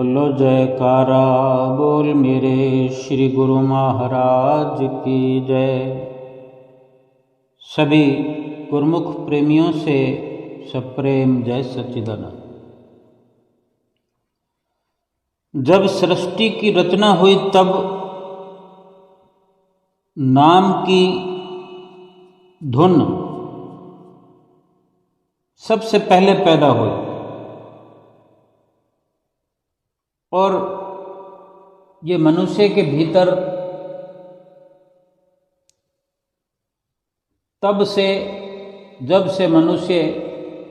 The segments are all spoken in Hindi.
बोलो जयकारा बोल मेरे श्री गुरु महाराज की जय। सभी गुरुमुख प्रेमियों से सप्रेम जय सच्चिदानंद। जब सृष्टि की रचना हुई तब नाम की धुन सबसे पहले पैदा हुई और ये मनुष्य के भीतर तब से जब से मनुष्य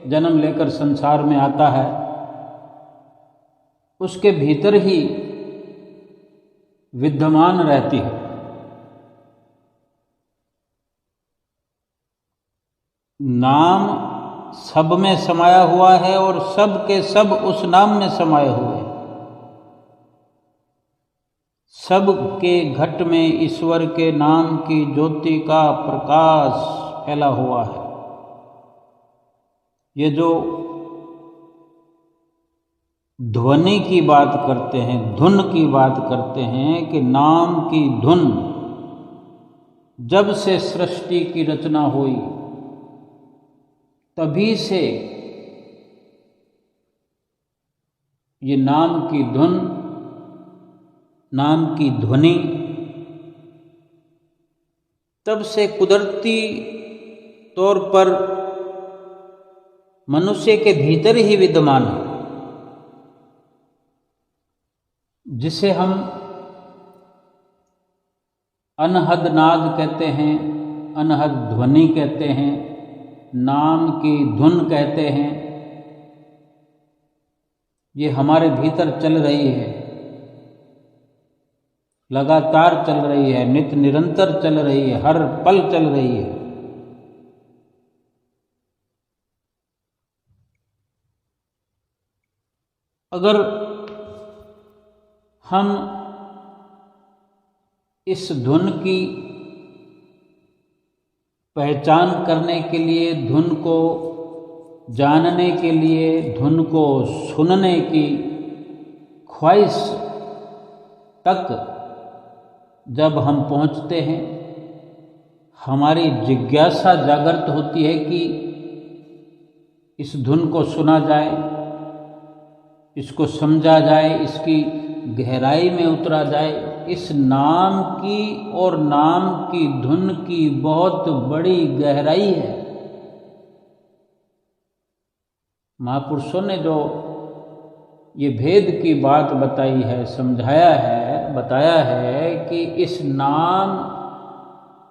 जन्म लेकर संसार में आता है उसके भीतर ही विद्यमान रहती है। नाम सब में समाया हुआ है और सब के सब उस नाम में समाये हुए हैं। सब के घट में ईश्वर के नाम की ज्योति का प्रकाश फैला हुआ है। ये जो ध्वनि की बात करते हैं, धुन की बात करते हैं कि नाम की धुन जब से सृष्टि की रचना हुई तभी से ये नाम की धुन, नाम की ध्वनि तब से कुदरती तौर पर मनुष्य के भीतर ही विद्यमान है, जिसे हम अनहद नाद कहते हैं, अनहद ध्वनि कहते हैं, नाम की धुन कहते हैं। ये हमारे भीतर चल रही है, लगातार चल रही है, नित्य निरंतर चल रही है, हर पल चल रही है। अगर हम इस धुन की पहचान करने के लिए, धुन को जानने के लिए, धुन को सुनने की ख्वाहिश तक जब हम पहुंचते हैं, हमारी जिज्ञासा जागृत होती है कि इस धुन को सुना जाए, इसको समझा जाए, इसकी गहराई में उतरा जाए। इस नाम की और नाम की धुन की बहुत बड़ी गहराई है। महापुरुषों ने जो ये भेद की बात बताई है, समझाया है, बताया है कि इस नाम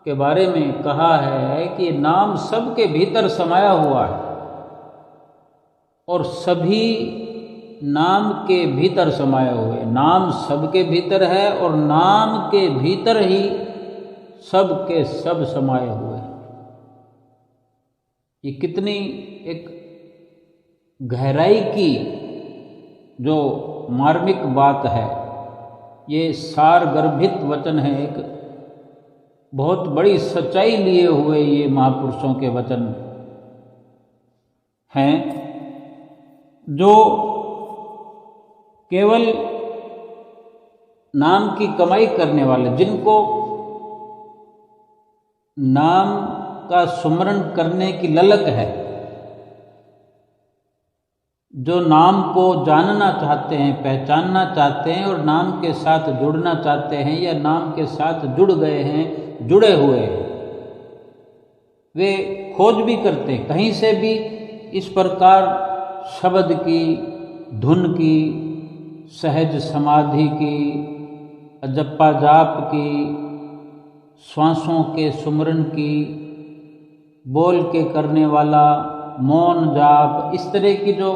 के बारे में कहा है कि नाम सबके भीतर समाया हुआ है और सभी नाम के भीतर समाये हुए। नाम सबके भीतर है और नाम के भीतर ही सब के सब समाये हुए हैं। ये कितनी एक गहराई की जो मार्मिक बात है, ये सार गर्भित वचन है। एक बहुत बड़ी सच्चाई लिए हुए ये महापुरुषों के वचन हैं, जो केवल नाम की कमाई करने वाले, जिनको नाम का सुमरण करने की ललक है, जो नाम को जानना चाहते हैं, पहचानना चाहते हैं और नाम के साथ जुड़ना चाहते हैं या नाम के साथ जुड़ गए हैं, जुड़े हुए हैं, वे खोज भी करते हैं कहीं से भी इस प्रकार शब्द की, धुन की, सहज समाधि की, अजप्पा जाप की, श्वासों के सुमरण की, बोल के करने वाला मौन जाप, इस तरह की जो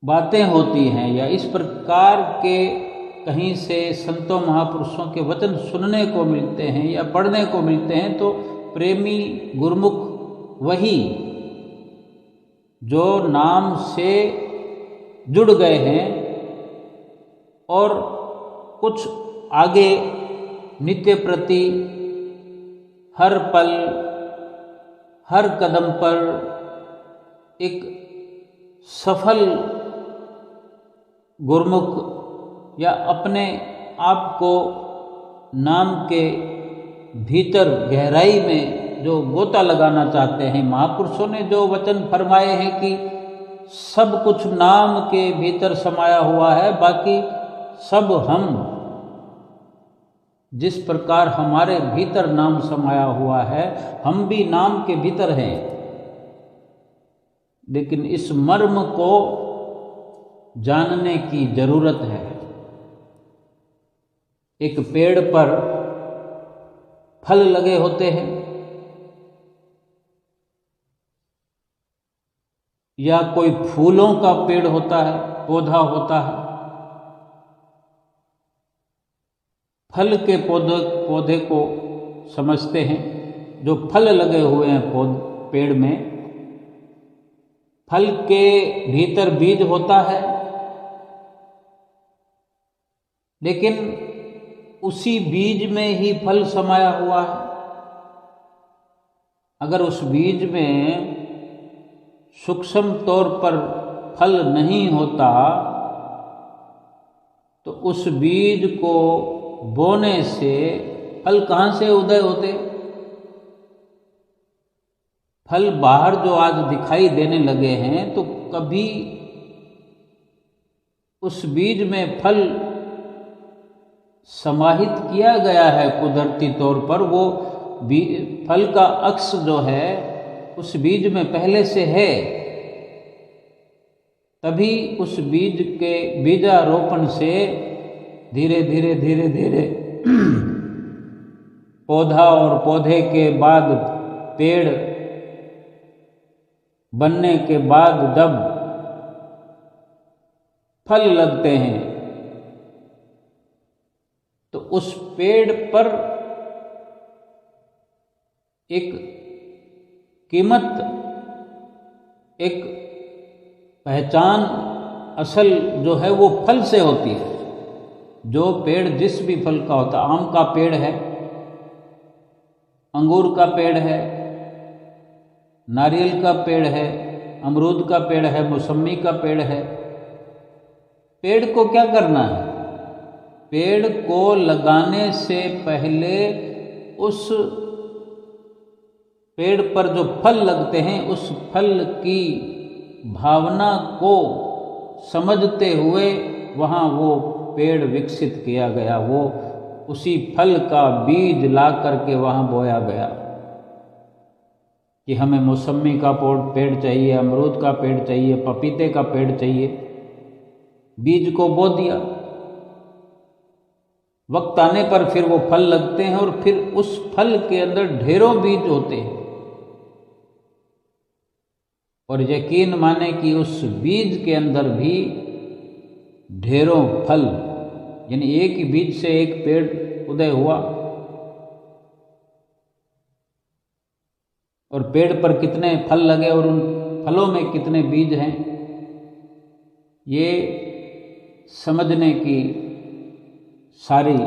बातें होती हैं या इस प्रकार के कहीं से संतों महापुरुषों के वचन सुनने को मिलते हैं या पढ़ने को मिलते हैं, तो प्रेमी गुरुमुख वही जो नाम से जुड़ गए हैं और कुछ आगे नित्य प्रति हर पल हर कदम पर एक सफल गुरमुख या अपने आप को नाम के भीतर गहराई में जो गोता लगाना चाहते हैं, महापुरुषों ने जो वचन फरमाए हैं कि सब कुछ नाम के भीतर समाया हुआ है, बाकी सब हम, जिस प्रकार हमारे भीतर नाम समाया हुआ है, हम भी नाम के भीतर हैं। लेकिन इस मर्म को जानने की जरूरत है। एक पेड़ पर फल लगे होते हैं या कोई फूलों का पेड़ होता है, पौधा होता है। फल के पौधे को समझते हैं, जो फल लगे हुए हैं पेड़ में, फल के भीतर बीज होता है, लेकिन उसी बीज में ही फल समाया हुआ है। अगर उस बीज में सूक्ष्म तौर पर फल नहीं होता तो उस बीज को बोने से फल कहाँ से उदय होते? फल बाहर जो आज दिखाई देने लगे हैं, तो कभी उस बीज में फल समाहित किया गया है कुदरती तौर पर। वो फल का अक्ष जो है उस बीज में पहले से है, तभी उस बीज के बीजारोपण से धीरे धीरे धीरे धीरे पौधा, और पौधे के बाद पेड़ बनने के बाद जब फल लगते हैं तो उस पेड़ पर एक कीमत, एक पहचान असल जो है वो फल से होती है। जो पेड़ जिस भी फल का होता, आम का पेड़ है, अंगूर का पेड़ है, नारियल का पेड़ है, अमरूद का पेड़ है, मौसमी का पेड़ है। पेड़ को क्या करना है? पेड़ को लगाने से पहले उस पेड़ पर जो फल लगते हैं उस फल की भावना को समझते हुए वहाँ वो पेड़ विकसित किया गया। वो उसी फल का बीज ला करके वहाँ बोया गया कि हमें मौसमी का पेड़ चाहिए, अमरूद का पेड़ चाहिए, पपीते का पेड़ चाहिए। बीज को बो दिया, वक्त आने पर फिर वो फल लगते हैं और फिर उस फल के अंदर ढेरों बीज होते हैं। और यकीन माने कि उस बीज के अंदर भी ढेरों फल, यानी एक ही बीज से एक पेड़ उदय हुआ। और पेड़ पर कितने फल लगे और उन फलों में कितने बीज हैं, ये समझने की सारी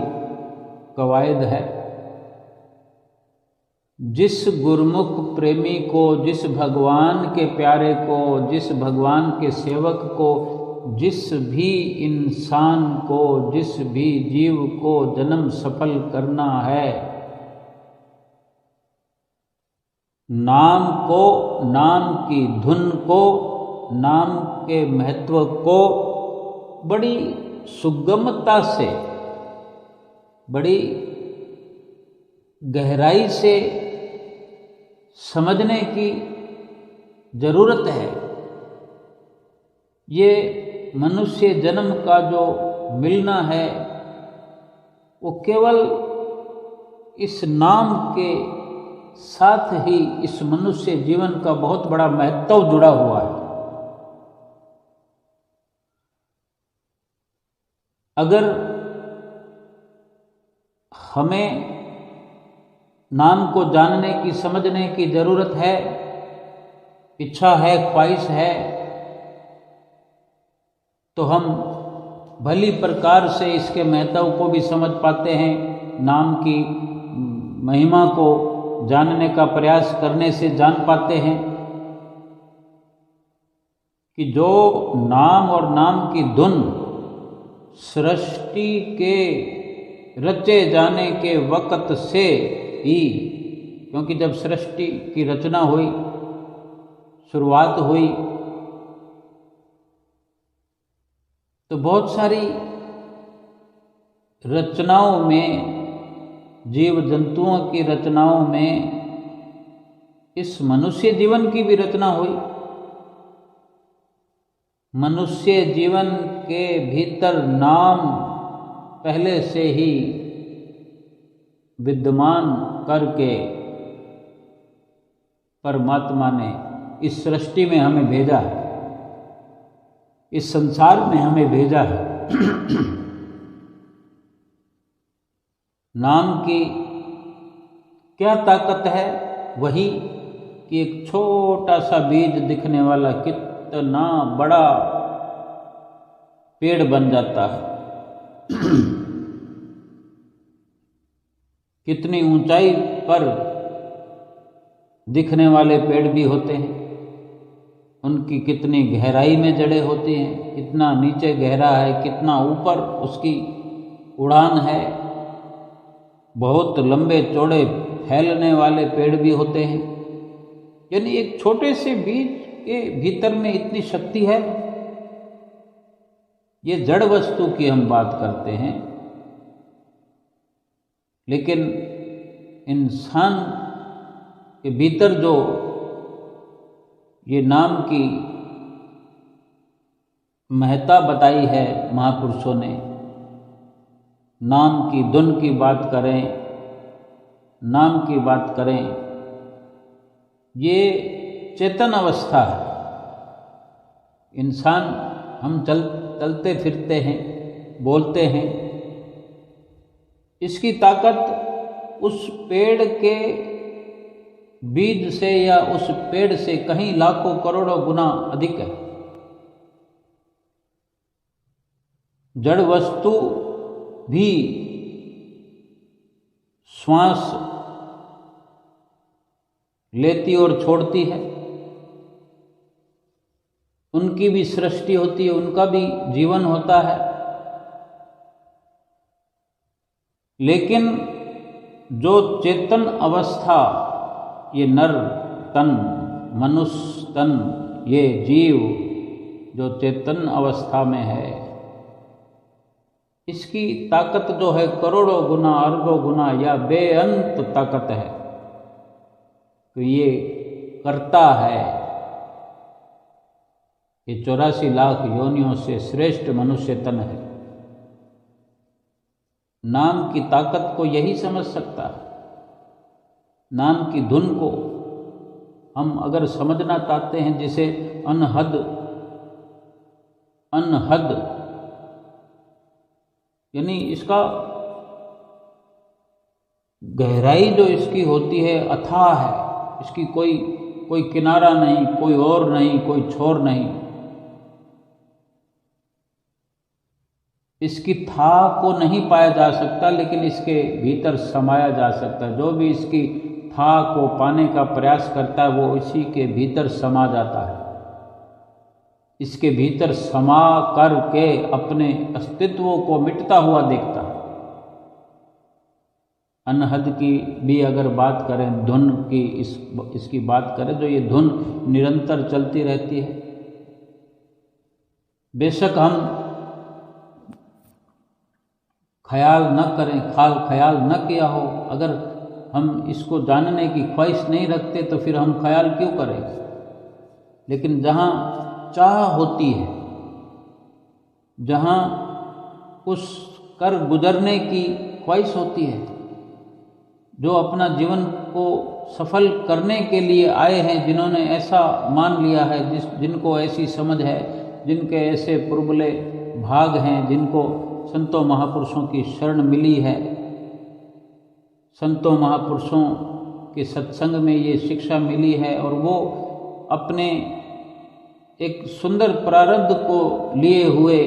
कवायद है। जिस गुरमुख प्रेमी को, जिस भगवान के प्यारे को, जिस भगवान के सेवक को, जिस भी इंसान को, जिस भी जीव को जन्म सफल करना है, नाम को, नाम की धुन को, नाम के महत्व को बड़ी सुगमता से, बड़ी गहराई से समझने की जरूरत है। ये मनुष्य जन्म का जो मिलना है वो केवल इस नाम के साथ ही इस मनुष्य जीवन का बहुत बड़ा महत्व जुड़ा हुआ है। अगर हमें नाम को जानने की, समझने की जरूरत है, इच्छा है, ख्वाहिश है, तो हम भली प्रकार से इसके महत्व को भी समझ पाते हैं। नाम की महिमा को जानने का प्रयास करने से जान पाते हैं कि जो नाम और नाम की धुन सृष्टि के रचे जाने के वक़्त से ही, क्योंकि जब सृष्टि की रचना हुई, शुरुआत हुई, तो बहुत सारी रचनाओं में, जीव जंतुओं की रचनाओं में इस मनुष्य जीवन की भी रचना हुई। मनुष्य जीवन के भीतर नाम पहले से ही विद्यमान करके परमात्मा ने इस सृष्टि में हमें भेजा है, इस संसार में हमें भेजा है। नाम की क्या ताकत है? वही कि एक छोटा सा बीज दिखने वाला कितना बड़ा पेड़ बन जाता है। कितनी ऊंचाई पर दिखने वाले पेड़ भी होते हैं, उनकी कितनी गहराई में जड़ें होती हैं, कितना नीचे गहरा है, कितना ऊपर उसकी उड़ान है। बहुत लंबे चौड़े फैलने वाले पेड़ भी होते हैं। यानी एक छोटे से बीज के भीतर में इतनी शक्ति है। ये जड़ वस्तु की हम बात करते हैं, लेकिन इंसान के भीतर जो ये नाम की महत्ता बताई है महापुरुषों ने, नाम की धुन की बात करें, नाम की बात करें, ये चेतन अवस्था है। इंसान हम चलते फिरते हैं, बोलते हैं, इसकी ताकत उस पेड़ के बीज से या उस पेड़ से कहीं लाखों करोड़ों गुना अधिक है। जड़ वस्तु भी श्वास लेती और छोड़ती है, उनकी भी सृष्टि होती है, उनका भी जीवन होता है। लेकिन जो चेतन अवस्था, ये नर तन, मनुष्य तन, ये जीव जो चेतन अवस्था में है, इसकी ताकत जो है करोड़ों गुना, अरबों गुना या बेअंत ताकत है। तो ये करता है, ये 84 लाख योनियों से श्रेष्ठ मनुष्य तन है। नाम की ताकत को यही समझ सकता है। नाम की धुन को हम अगर समझना चाहते हैं, जिसे अनहद यानी इसका गहराई जो इसकी होती है अथाह है, इसकी कोई किनारा नहीं, कोई और नहीं, कोई छोर नहीं। इसकी था को नहीं पाया जा सकता, लेकिन इसके भीतर समाया जा सकता है। जो भी इसकी था को पाने का प्रयास करता है, वो इसी के भीतर समा जाता है। इसके भीतर समा करके अपने अस्तित्व को मिटता हुआ देखता है। अनहद की भी अगर बात करें, धुन की इसकी बात करें, तो ये धुन निरंतर चलती रहती है। बेशक हम ख्याल न करें, ख्याल न किया हो, अगर हम इसको जानने की ख्वाहिश नहीं रखते तो फिर हम ख्याल क्यों करें। लेकिन जहाँ चाह होती है, जहाँ उस कर गुजरने की ख्वाहिश होती है, जो अपना जीवन को सफल करने के लिए आए हैं, जिन्होंने ऐसा मान लिया है, जिनको ऐसी समझ है, जिनके ऐसे पुरबले भाग हैं, जिनको संतों महापुरुषों की शरण मिली है, संतों महापुरुषों के सत्संग में ये शिक्षा मिली है, और वो अपने एक सुंदर प्रारब्ध को लिए हुए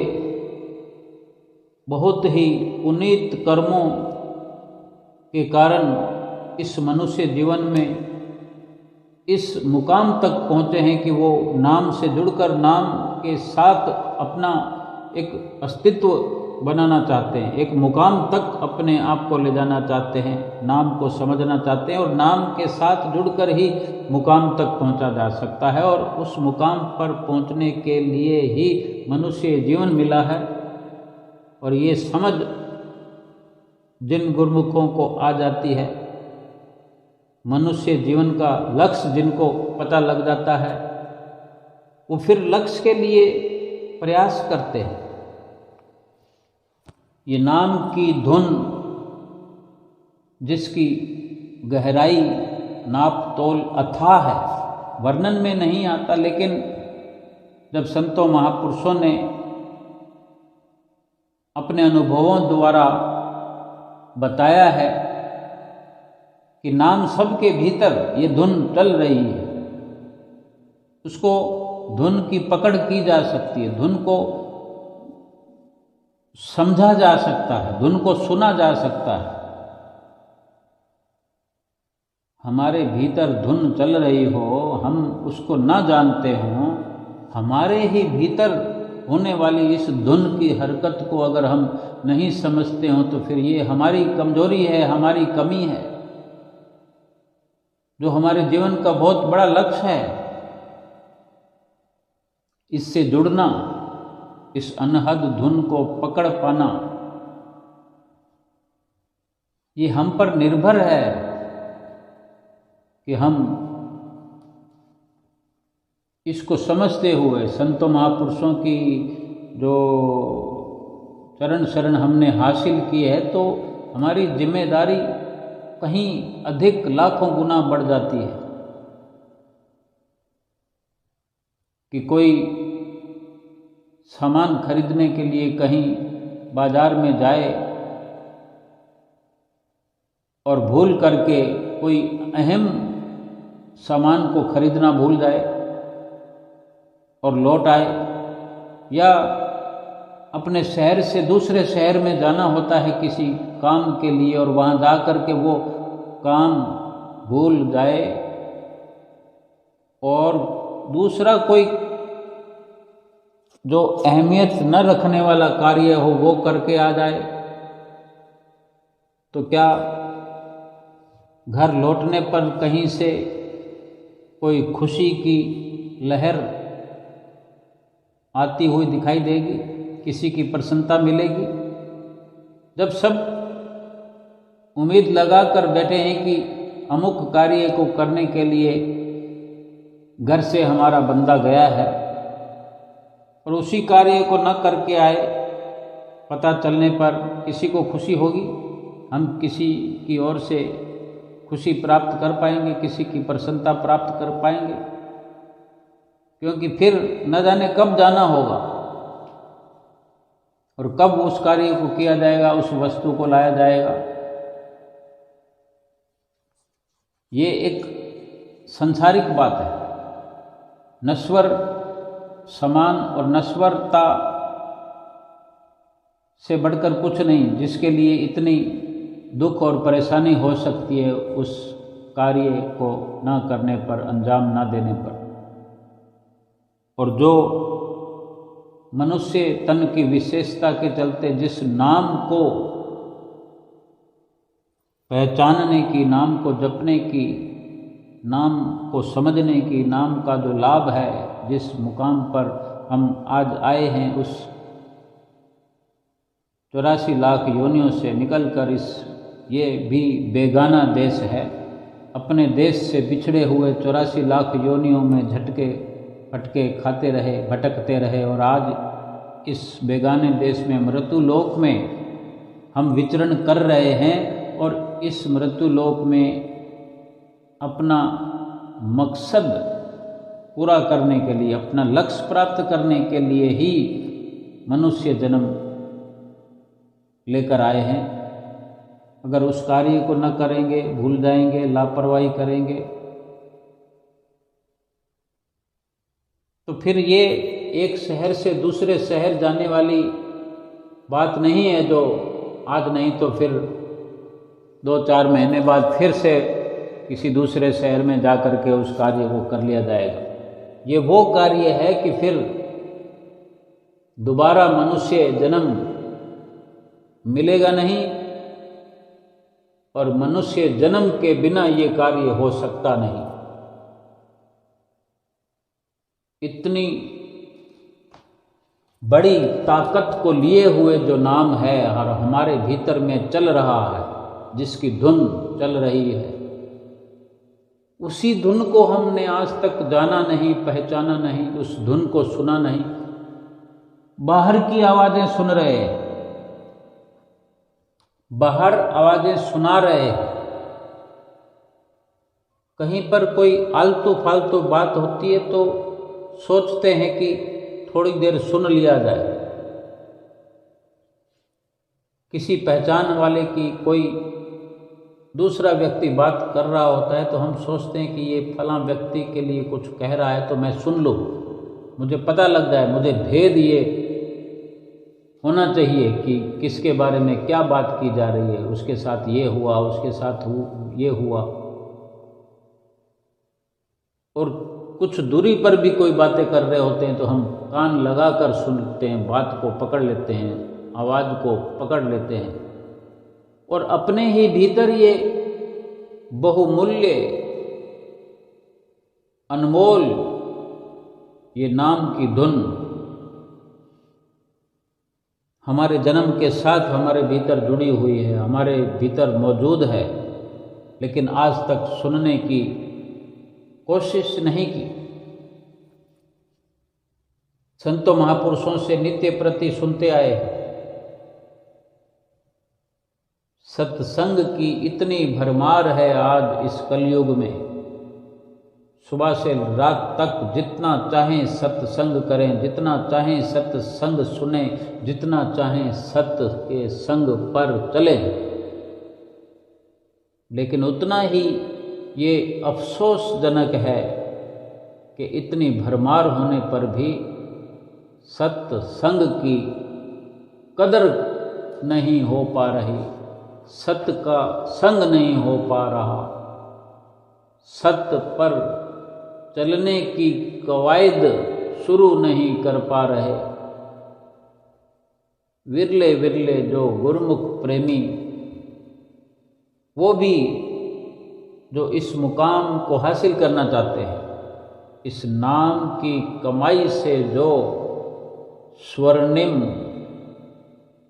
बहुत ही पुनीत कर्मों के कारण इस मनुष्य जीवन में इस मुकाम तक पहुँचे हैं कि वो नाम से जुड़कर नाम के साथ अपना एक अस्तित्व बनाना चाहते हैं, एक मुकाम तक अपने आप को ले जाना चाहते हैं, नाम को समझना चाहते हैं, और नाम के साथ जुड़कर ही मुकाम तक पहुंचा जा सकता है। और उस मुकाम पर पहुंचने के लिए ही मनुष्य जीवन मिला है। और ये समझ जिन गुरुमुखों को आ जाती है, मनुष्य जीवन का लक्ष्य जिनको पता लग जाता है, वो फिर लक्ष्य के लिए प्रयास करते हैं। ये नाम की धुन जिसकी गहराई नाप तोल अथाह है, वर्णन में नहीं आता, लेकिन जब संतों महापुरुषों ने अपने अनुभवों द्वारा बताया है कि नाम सबके भीतर ये धुन चल रही है, उसको धुन की पकड़ की जा सकती है, धुन को समझा जा सकता है, धुन को सुना जा सकता है। हमारे भीतर धुन चल रही हो, हम उसको ना जानते हों, हमारे ही भीतर होने वाली इस धुन की हरकत को अगर हम नहीं समझते हों, तो फिर ये हमारी कमजोरी है, हमारी कमी है, जो हमारे जीवन का बहुत बड़ा लक्ष्य है। इससे जुड़ना, इस अनहद धुन को पकड़ पाना, ये हम पर निर्भर है कि हम इसको समझते हुए संतों महापुरुषों की जो चरण शरण हमने हासिल की है, तो हमारी जिम्मेदारी कहीं अधिक लाखों गुना बढ़ जाती है। कि कोई सामान खरीदने के लिए कहीं बाजार में जाए और भूल करके कोई अहम सामान को खरीदना भूल जाए और लौट आए, या अपने शहर से दूसरे शहर में जाना होता है किसी काम के लिए और वहाँ जा कर के वो काम भूल जाए और दूसरा कोई जो अहमियत न रखने वाला कार्य हो वो करके आ जाए, तो क्या घर लौटने पर कहीं से कोई खुशी की लहर आती हुई दिखाई देगी, किसी की प्रसन्नता मिलेगी? जब सब उम्मीद लगा कर बैठे हैं कि अमुक कार्य को करने के लिए घर से हमारा बंदा गया है और उसी कार्य को न करके आए, पता चलने पर किसी को खुशी होगी? हम किसी की ओर से खुशी प्राप्त कर पाएंगे, किसी की प्रसन्नता प्राप्त कर पाएंगे? क्योंकि फिर न जाने कब जाना होगा और कब उस कार्य को किया जाएगा, उस वस्तु को लाया जाएगा। ये एक सांसारिक बात है, नश्वर समान और नश्वरता से बढ़कर कुछ नहीं, जिसके लिए इतनी दुख और परेशानी हो सकती है उस कार्य को ना करने पर, अंजाम ना देने पर। और जो मनुष्य तन की विशेषता के चलते जिस नाम को पहचानने की, नाम को जपने की, नाम को समझने की, नाम का जो लाभ है, जिस मुकाम पर हम आज आए हैं, उस 84 लाख योनियों से निकलकर ये भी बेगाना देश है। अपने देश से बिछड़े हुए 84 लाख योनियों में झटके फटके खाते रहे, भटकते रहे, और आज इस बेगाने देश में, मृत्युलोक में हम विचरण कर रहे हैं। और इस मृत्युलोक में अपना मकसद पूरा करने के लिए, अपना लक्ष्य प्राप्त करने के लिए ही मनुष्य जन्म लेकर आए हैं। अगर उस कार्य को न करेंगे, भूल जाएंगे, लापरवाही करेंगे, तो फिर ये एक शहर से दूसरे शहर जाने वाली बात नहीं है, जो आज नहीं तो फिर 2-4 महीने बाद फिर से किसी दूसरे शहर में जा कर के उस कार्य को कर लिया जाएगा। ये वो कार्य है कि फिर दोबारा मनुष्य जन्म मिलेगा नहीं, और मनुष्य जन्म के बिना ये कार्य हो सकता नहीं। इतनी बड़ी ताकत को लिए हुए जो नाम है और हमारे भीतर में चल रहा है, जिसकी धुन चल रही है, उसी धुन को हमने आज तक जाना नहीं, पहचाना नहीं, उस धुन को सुना नहीं। बाहर की आवाजें सुन रहे हैं, बाहर आवाजें सुना रहे हैं। कहीं पर कोई आलतू फालतू बात होती है तो सोचते हैं कि थोड़ी देर सुन लिया जाए। किसी पहचान वाले की कोई दूसरा व्यक्ति बात कर रहा होता है तो हम सोचते हैं कि ये फलां व्यक्ति के लिए कुछ कह रहा है तो मैं सुन लूँ, मुझे पता लग जाए, मुझे भेद ये होना चाहिए कि किसके बारे में क्या बात की जा रही है, उसके साथ ये हुआ, उसके साथ ये हुआ। और कुछ दूरी पर भी कोई बातें कर रहे होते हैं तो हम कान लगाकर सुनते हैं, बात को पकड़ लेते हैं, आवाज़ को पकड़ लेते हैं, और अपने ही भीतर ये बहुमूल्य अनमोल ये नाम की धुन हमारे जन्म के साथ हमारे भीतर जुड़ी हुई है, हमारे भीतर मौजूद है, लेकिन आज तक सुनने की कोशिश नहीं की। संतों महापुरुषों से नित्य प्रति सुनते आए हैं। सत्संग की इतनी भरमार है आज इस कलयुग में, सुबह से रात तक जितना चाहें सत्संग करें, जितना चाहें सत्संग सुने, जितना चाहें सत्य के संग पर चलें, लेकिन उतना ही ये अफसोसजनक है कि इतनी भरमार होने पर भी सत्संग की कदर नहीं हो पा रही, सत्य का संग नहीं हो पा रहा, सत्य पर चलने की कवायद शुरू नहीं कर पा रहे। विरले विरले जो गुरुमुख प्रेमी, वो भी जो इस मुकाम को हासिल करना चाहते हैं, इस नाम की कमाई से जो स्वर्णिम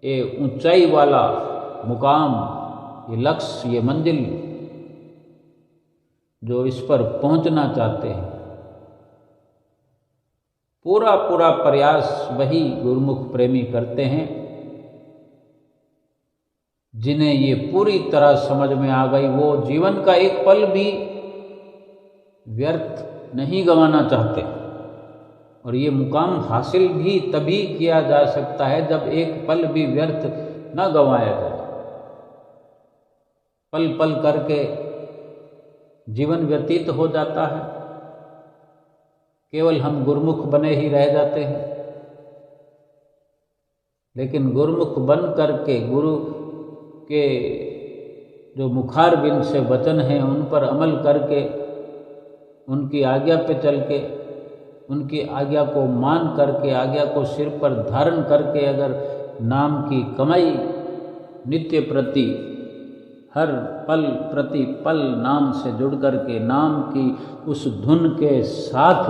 ये ऊंचाई वाला मुकाम, ये लक्ष्य, ये मंजिल जो इस पर पहुंचना चाहते हैं, पूरा पूरा प्रयास वही गुरुमुख प्रेमी करते हैं जिन्हें ये पूरी तरह समझ में आ गई। वो जीवन का एक पल भी व्यर्थ नहीं गंवाना चाहते, और ये मुकाम हासिल भी तभी किया जा सकता है जब एक पल भी व्यर्थ न गंवाया जाए। पल पल करके जीवन व्यतीत हो जाता है, केवल हम गुरुमुख बने ही रह जाते हैं। लेकिन गुरुमुख बन करके गुरु के जो मुखार बिंद से वचन हैं उन पर अमल करके, उनकी आज्ञा पे चल के, उनकी आज्ञा को मान करके, आज्ञा को सिर पर धारण करके अगर नाम की कमाई नित्य प्रति हर पल प्रति पल नाम से जुड़ करके नाम की उस धुन के साथ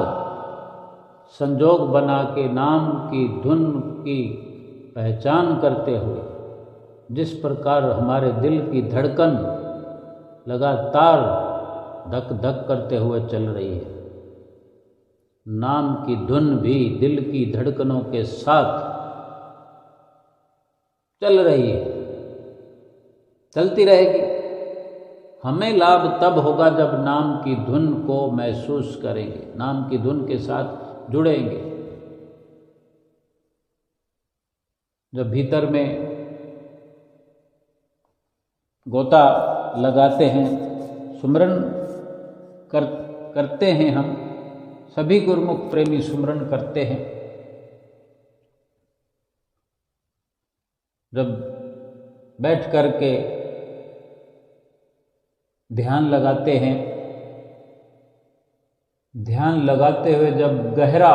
संजोग बना के नाम की धुन की पहचान करते हुए, जिस प्रकार हमारे दिल की धड़कन लगातार धक धक करते हुए चल रही है, नाम की धुन भी दिल की धड़कनों के साथ चल रही है, चलती रहेगी। हमें लाभ तब होगा जब नाम की धुन को महसूस करेंगे, नाम की धुन के साथ जुड़ेंगे। जब भीतर में गोता लगाते हैं, सुमरन करते हैं, हम सभी गुरुमुख प्रेमी सुमरन करते हैं। जब बैठ करके ध्यान लगाते हैं, ध्यान लगाते हुए जब गहरा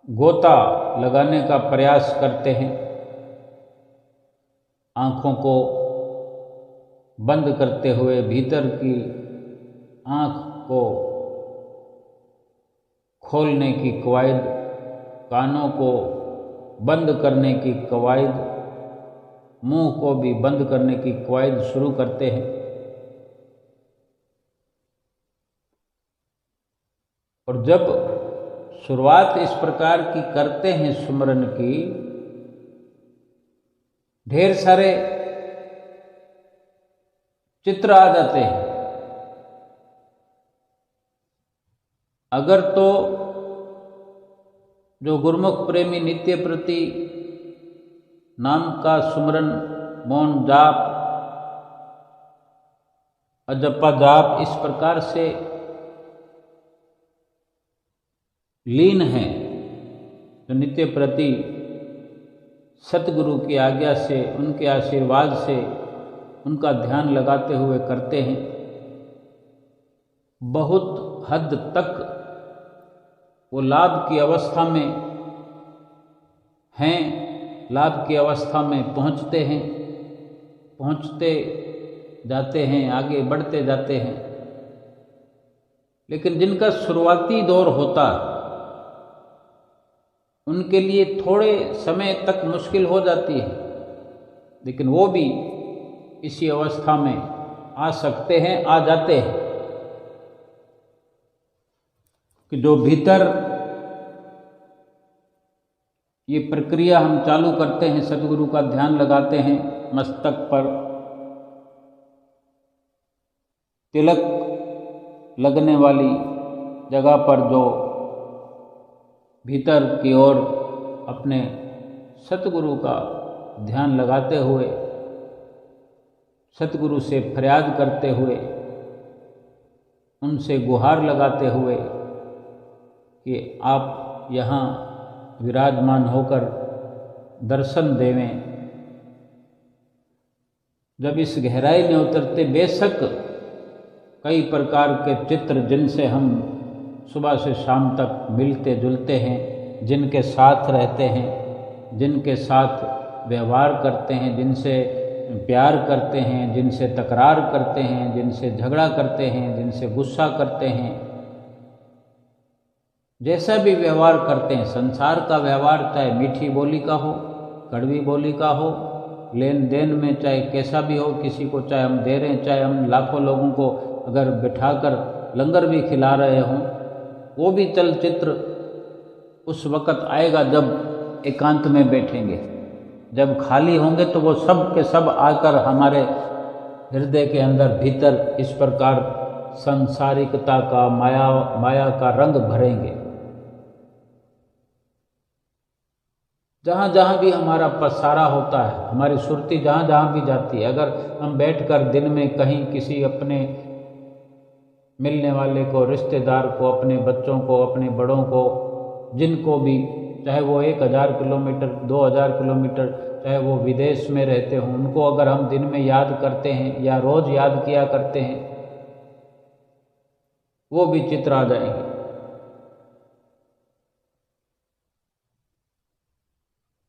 गोता लगाने का प्रयास करते हैं, आँखों को बंद करते हुए, भीतर की आँख को खोलने की कवायद, कानों को बंद करने की कवायद, मुंह को भी बंद करने की कवायद शुरू करते हैं। और जब शुरुआत इस प्रकार की करते हैं सुमरन की, ढेर सारे चित्र आ जाते हैं। अगर तो जो गुरुमुख प्रेमी नित्य प्रति नाम का सुमरन, मौन जाप, अजपा जाप इस प्रकार से लीन है, जो नित्य प्रति सतगुरु की आज्ञा से, उनके आशीर्वाद से, उनका ध्यान लगाते हुए करते हैं, बहुत हद तक वो लाभ की अवस्था में हैं, लाभ की अवस्था में पहुंचते हैं, पहुंचते जाते हैं, आगे बढ़ते जाते हैं। लेकिन जिनका शुरुआती दौर होता, उनके लिए थोड़े समय तक मुश्किल हो जाती है, लेकिन वो भी इसी अवस्था में आ सकते हैं, आ जाते हैं कि जो भीतर ये प्रक्रिया हम चालू करते हैं, सदगुरु का ध्यान लगाते हैं, मस्तक पर तिलक लगने वाली जगह पर जो भीतर की ओर अपने सतगुरु का ध्यान लगाते हुए, सतगुरु से फरियाद करते हुए, उनसे गुहार लगाते हुए कि आप यहाँ विराजमान होकर दर्शन देवें, जब इस गहराई में उतरते, बेशक कई प्रकार के चित्र जिनसे हम सुबह से शाम तक मिलते जुलते हैं, जिनके साथ रहते हैं, जिनके साथ व्यवहार करते हैं, जिनसे प्यार करते हैं, जिनसे तकरार करते हैं, जिनसे झगड़ा करते हैं, जिनसे गुस्सा करते हैं, जैसा भी व्यवहार करते हैं, संसार का व्यवहार चाहे मीठी बोली का हो, कड़वी बोली का हो, लेन देन में चाहे कैसा भी हो, किसी को चाहे हम दे रहे हैं, चाहे हम लाखों लोगों को अगर बिठाकर लंगर भी खिला रहे हों, वो भी चलचित्र उस वक़्त आएगा जब एकांत में बैठेंगे, जब खाली होंगे तो वो सब के सब आकर हमारे हृदय के अंदर भीतर इस प्रकार संसारिकता का, माया का रंग भरेंगे। जहाँ जहाँ भी हमारा पसारा होता है, हमारी सुरती जहाँ जहाँ भी जाती है, अगर हम बैठकर दिन में कहीं किसी अपने मिलने वाले को, रिश्तेदार को, अपने बच्चों को, अपने बड़ों को, जिनको भी, चाहे वो 1000 किलोमीटर, 2000 किलोमीटर, चाहे वो विदेश में रहते हों, उनको अगर हम दिन में याद करते हैं या रोज़ याद किया करते हैं, वो भी चित्र आ जाएंगे।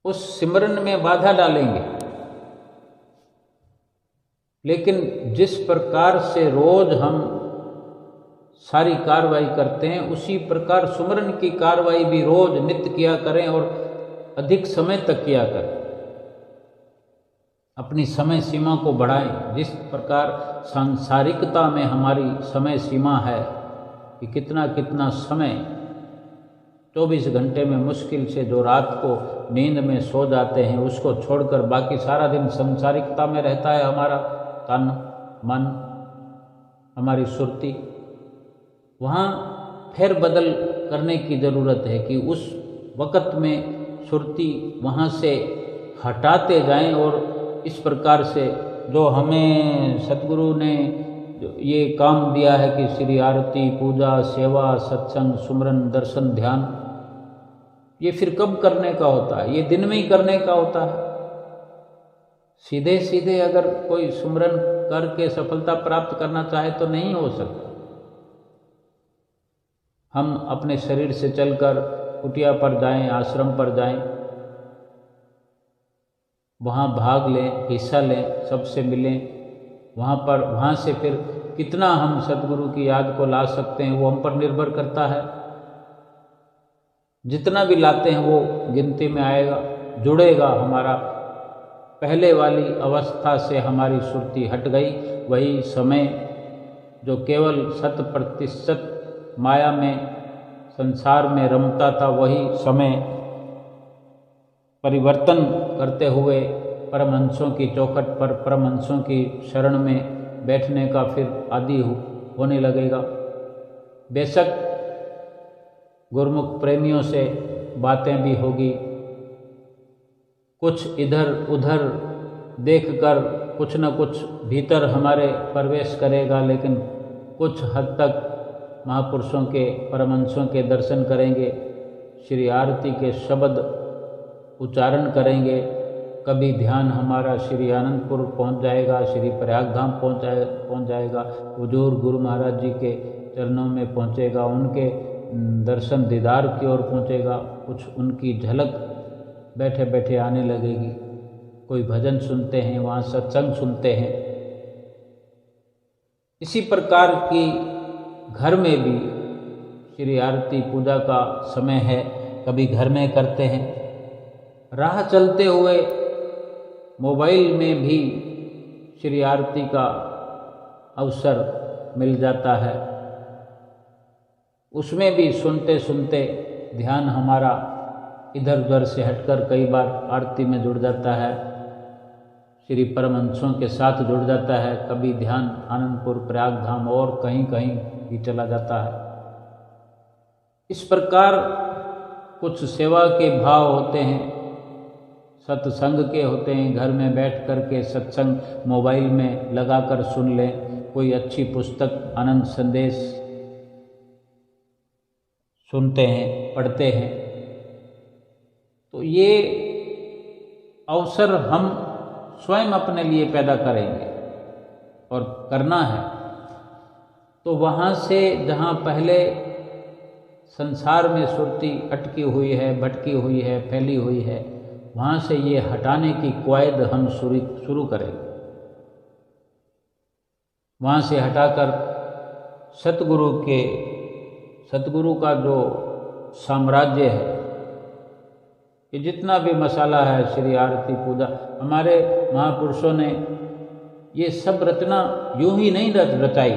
उस सिमरन में बाधा डालेंगे। लेकिन जिस प्रकार से रोज हम सारी कार्रवाई करते हैं, उसी प्रकार सुमरन की कार्रवाई भी रोज नित्य किया करें और अधिक समय तक किया करें। अपनी समय सीमा को बढ़ाएं। जिस प्रकार सांसारिकता में हमारी समय सीमा है कि कितना कितना समय 24 घंटे में मुश्किल से जो रात को नींद में सो जाते हैं, उसको छोड़कर बाकी सारा दिन संसारिकता में रहता है हमारा तन, मन, हमारी सुरती। वहाँ फेर बदल करने की ज़रूरत है कि उस वक़्त में सुरती वहाँ से हटाते जाएं और इस प्रकार से जो हमें सतगुरु ने ये काम दिया है कि श्री आरती, पूजा, सेवा, सत्संग, सुमरन, दर्शन, ध्यान, ये फिर कब करने का होता है? ये दिन में ही करने का होता है। सीधे सीधे अगर कोई सुमरन करके सफलता प्राप्त करना चाहे तो नहीं हो सकता। हम अपने शरीर से चलकर कुटिया पर जाएं, आश्रम पर जाएं, वहाँ भाग लें, हिस्सा लें, सबसे मिलें। वहाँ से फिर कितना हम सदगुरु की याद को ला सकते हैं वो हम पर निर्भर करता है। जितना भी लाते हैं वो गिनती में आएगा, जुड़ेगा। हमारा पहले वाली अवस्था से हमारी सुरती हट गई। वही समय जो केवल 100% माया में, संसार में रमता था, वही समय परिवर्तन करते हुए परमहंसों की चौखट पर, परमहंसों की शरण में बैठने का फिर आदी होने लगेगा। बेशक गुरुमुख प्रेमियों से बातें भी होगी, कुछ इधर उधर देखकर कुछ न कुछ भीतर हमारे प्रवेश करेगा, लेकिन कुछ हद तक महापुरुषों के, परमहंसों के दर्शन करेंगे, श्री आरती के शब्द उच्चारण करेंगे। कभी ध्यान हमारा श्री आनंदपुर पहुंच जाएगा, श्री प्रयागधाम पहुंच जाएगा, हुजूर गुरु महाराज जी के चरणों में पहुंचेगा, उनके दर्शन दीदार की ओर पहुंचेगा। कुछ उनकी झलक बैठे बैठे आने लगेगी। कोई भजन सुनते हैं, वहाँ सत्संग सुनते हैं। इसी प्रकार की घर में भी श्री आरती पूजा का समय है, कभी घर में करते हैं। राह चलते हुए मोबाइल में भी श्री आरती का अवसर मिल जाता है, उसमें भी सुनते सुनते ध्यान हमारा इधर उधर से हटकर कई बार आरती में जुड़ जाता है, श्री परमहंसों के साथ जुड़ जाता है। कभी ध्यान आनंदपुर, प्रयागधाम और कहीं कहीं भी चला जाता है। इस प्रकार कुछ सेवा के भाव होते हैं, सत्संग के होते हैं। घर में बैठ कर के सत्संग मोबाइल में लगाकर सुन लें, कोई अच्छी पुस्तक, आनंद संदेश सुनते हैं, पढ़ते हैं। तो ये अवसर हम स्वयं अपने लिए पैदा करेंगे और करना है। तो वहाँ से जहाँ पहले संसार में सुरती अटकी हुई है, भटकी हुई है, फैली हुई है, वहाँ से ये हटाने की कवायद हम शुरू करेंगे। वहाँ से हटाकर सतगुरु का जो साम्राज्य है, ये जितना भी मसाला है, श्री आरती पूजा, हमारे महापुरुषों ने ये सब रचना यूं ही नहीं रचाई।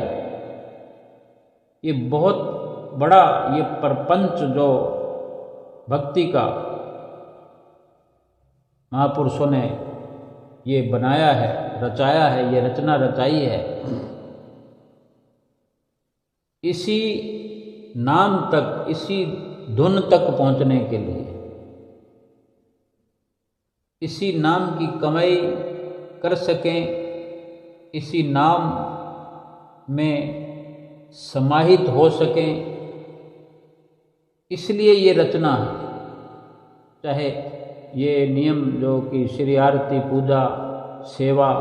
ये बहुत बड़ा ये प्रपंच जो भक्ति का महापुरुषों ने ये बनाया है, रचाया है, ये रचना रचाई है। इसी नाम तक, इसी धुन तक पहुंचने के लिए, इसी नाम की कमाई कर सकें, इसी नाम में समाहित हो सकें, इसलिए ये रचना है। चाहे ये नियम जो कि श्री आरती पूजा सेवा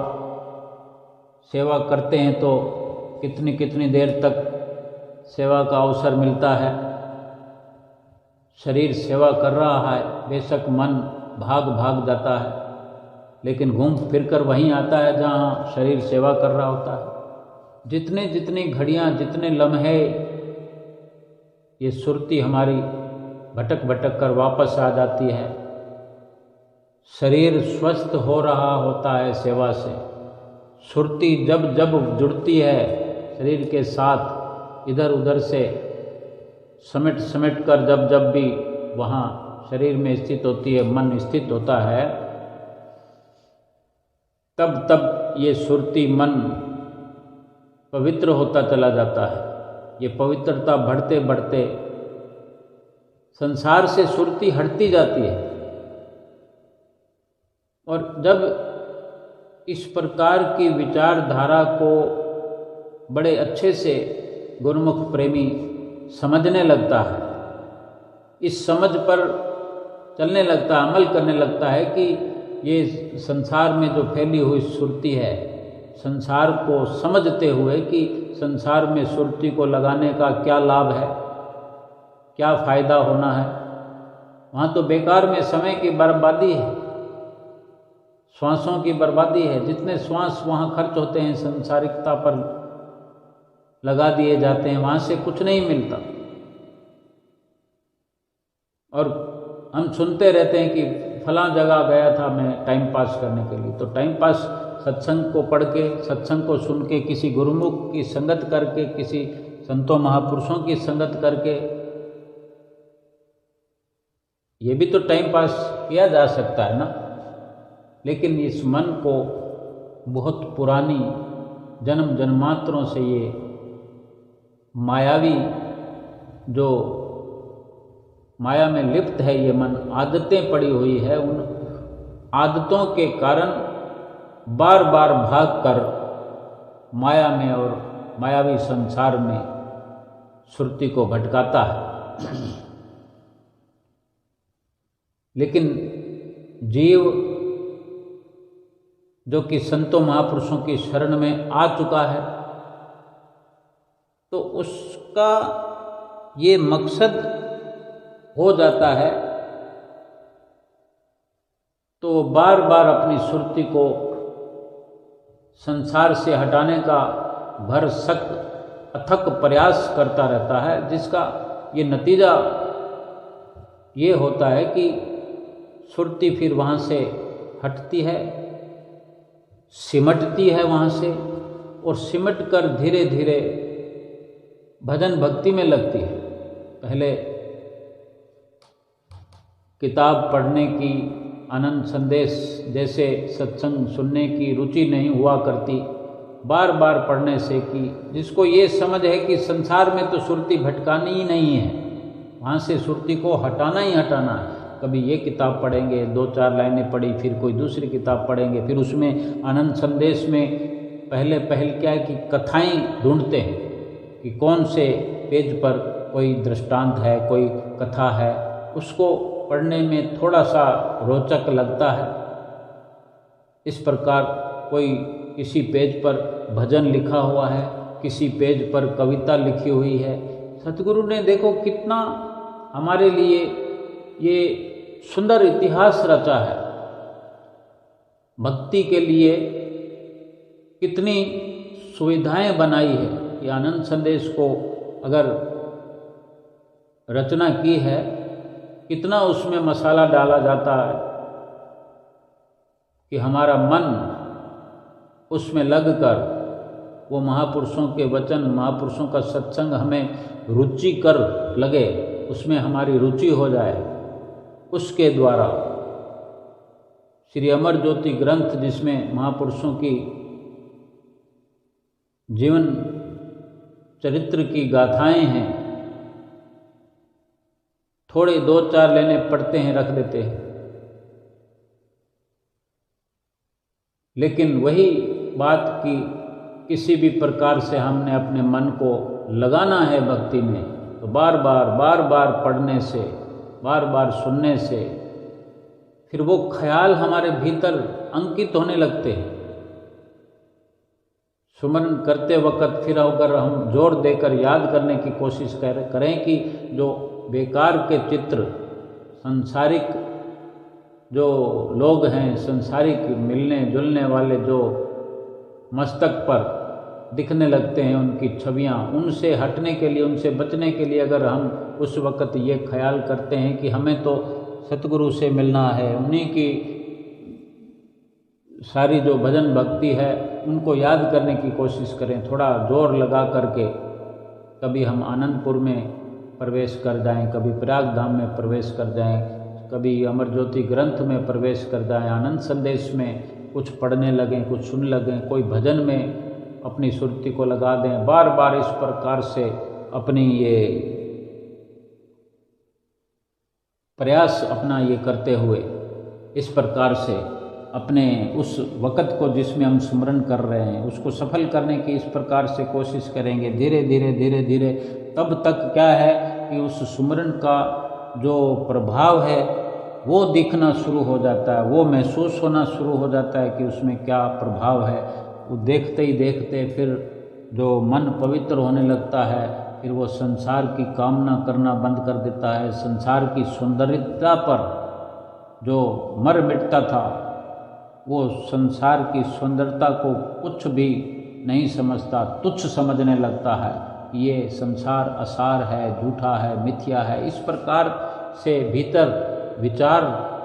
करते हैं तो कितनी कितनी देर तक सेवा का अवसर मिलता है। शरीर सेवा कर रहा है, बेशक मन भाग जाता है, लेकिन घूम फिर कर वहीं आता है जहाँ शरीर सेवा कर रहा होता है। जितनी घड़ियाँ, जितने लम्हे ये सुरती हमारी भटक कर वापस आ जाती है। शरीर स्वस्थ हो रहा होता है सेवा से। सुरती जब जुड़ती है शरीर के साथ, इधर उधर से समेट कर जब भी वहाँ शरीर में स्थित होती है, मन स्थित होता है, तब ये सुरती मन पवित्र होता चला जाता है। ये पवित्रता बढ़ते संसार से सुरती हटती जाती है। और जब इस प्रकार की विचारधारा को बड़े अच्छे से गुरुमुख प्रेमी समझने लगता है, इस समझ पर चलने लगता है, अमल करने लगता है कि ये संसार में जो फैली हुई सुरती है, संसार को समझते हुए कि संसार में सुरती को लगाने का क्या लाभ है, क्या फ़ायदा होना है, वहाँ तो बेकार में समय की बर्बादी है। श्वासों की बर्बादी है। जितने श्वास वहाँ खर्च होते हैं संसारिकता पर लगा दिए जाते हैं, वहाँ से कुछ नहीं मिलता। और हम सुनते रहते हैं कि फलां जगह गया था मैं टाइम पास करने के लिए। तो टाइम पास सत्संग को पढ़ के, सत्संग को सुन के, किसी गुरुमुख की संगत करके, किसी संतों महापुरुषों की संगत करके, ये भी तो टाइम पास किया जा सकता है ना। लेकिन इस मन को बहुत पुरानी जन्म जन्मांतरों से ये मायावी, जो माया में लिप्त है ये मन, आदतें पड़ी हुई है। उन आदतों के कारण बार बार भाग कर माया में और मायावी संसार में सुरति को भटकाता है। लेकिन जीव जो कि संतों महापुरुषों की शरण में आ चुका है, तो उसका ये मकसद हो जाता है, तो बार बार अपनी सुरति को संसार से हटाने का भरसक अथक प्रयास करता रहता है, जिसका ये नतीजा ये होता है कि सुरति फिर वहाँ से हटती है, सिमटती है वहाँ से, और सिमट कर धीरे धीरे भजन भक्ति में लगती है। पहले किताब पढ़ने की, आनंद संदेश जैसे सत्संग सुनने की रुचि नहीं हुआ करती, बार बार पढ़ने से, कि जिसको ये समझ है कि संसार में तो सुरति भटकानी ही नहीं है, वहाँ से सुरति को हटाना ही हटाना है। कभी ये किताब पढ़ेंगे, 2-4 लाइनें पढ़ी, फिर कोई दूसरी किताब पढ़ेंगे, फिर उसमें आनंद संदेश में पहले क्या है कि कथाएं ढूंढते हैं कि कौन से पेज पर कोई दृष्टांत है, कोई कथा है, उसको पढ़ने में थोड़ा सा रोचक लगता है। इस प्रकार कोई किसी पेज पर भजन लिखा हुआ है, किसी पेज पर कविता लिखी हुई है। सतगुरु ने देखो कितना हमारे लिए ये सुंदर इतिहास रचा है, भक्ति के लिए कितनी सुविधाएं बनाई है। कि आनंद संदेश को अगर रचना की है, कितना उसमें मसाला डाला जाता है कि हमारा मन उसमें लगकर वो महापुरुषों के वचन, महापुरुषों का सत्संग हमें रुचिकर लगे, उसमें हमारी रुचि हो जाए। उसके द्वारा श्री अमर ज्योति ग्रंथ, जिसमें महापुरुषों की जीवन चरित्र की गाथाएं हैं, थोड़े 2-4 लेने पढ़ते हैं, रख देते हैं। लेकिन वही बात कि किसी भी प्रकार से हमने अपने मन को लगाना है भक्ति में, तो बार बार पढ़ने से, बार बार सुनने से फिर वो ख्याल हमारे भीतर अंकित होने लगते हैं। सुमरन करते वक्त फिर अगर हम जोर देकर याद करने की कोशिश करें कि जो बेकार के चित्र, संसारिक जो लोग हैं, संसारिक मिलने जुलने वाले जो मस्तक पर दिखने लगते हैं, उनकी छवियाँ, उनसे हटने के लिए, उनसे बचने के लिए अगर हम उस वक़्त ये ख्याल करते हैं कि हमें तो सतगुरु से मिलना है, उन्हीं की सारी जो भजन भक्ति है उनको याद करने की कोशिश करें, थोड़ा जोर लगा करके। कभी हम आनंदपुर में प्रवेश कर जाएं, कभी प्रयाग धाम में प्रवेश कर जाएं, कभी अमर ज्योति ग्रंथ में प्रवेश कर जाएं, आनंद संदेश में कुछ पढ़ने लगें, कुछ सुन लगें, कोई भजन में अपनी सुरति को लगा दें। बार बार इस प्रकार से अपनी ये प्रयास अपना ये करते हुए, इस प्रकार से अपने उस वक़्त को जिसमें हम सुमरन कर रहे हैं उसको सफल करने की इस प्रकार से कोशिश करेंगे। धीरे धीरे तब तक क्या है कि उस सुमरन का जो प्रभाव है वो दिखना शुरू हो जाता है, वो महसूस होना शुरू हो जाता है कि उसमें क्या प्रभाव है। वो देखते ही देखते फिर जो मन पवित्र होने लगता है, फिर वो संसार की कामना करना बंद कर देता है। संसार की सुंदरता पर जो मर मिटता था वो संसार की सुंदरता को कुछ भी नहीं समझता, तुच्छ समझने लगता है। ये संसार असार है, झूठा है, मिथ्या है। इस प्रकार से भीतर विचार